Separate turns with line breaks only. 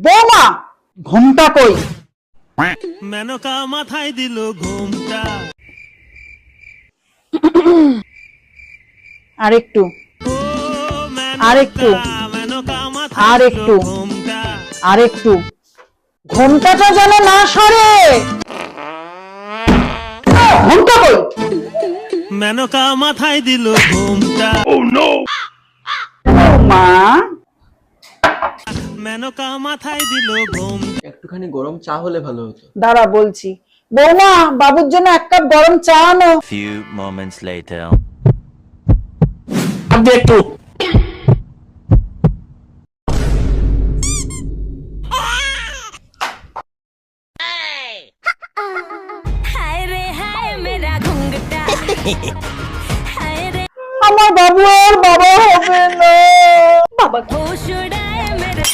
বৌমা, ঘুমটা কই?
মেনকা মাথায় দিল ঘুমটা।
আরেকটু,
ও
আরেকটু,
মেনকা মাথায়
আরেকটু,
দিল ঘুমটা।
আরেকটু। ঘুমটাটা যেন না সরে। ঘুমটা কই?
মেনকা মাথায় দিল ঘুমটা।
মা,
মেনকা মাথায় দিল ঘুমটা।
একটুখানি গরম চা হলে ভালো হতো।
দাঁড়া বলছি। বৌমা, বাবুর জন্য এক কাপ গরম চা আনো।
Few moments later.
একটু
हाय रे हाय मेरा घुंघटा हाय रे
আমার বাবু আর বাবা হবে না। বাবা
होश उड़ाए मेरा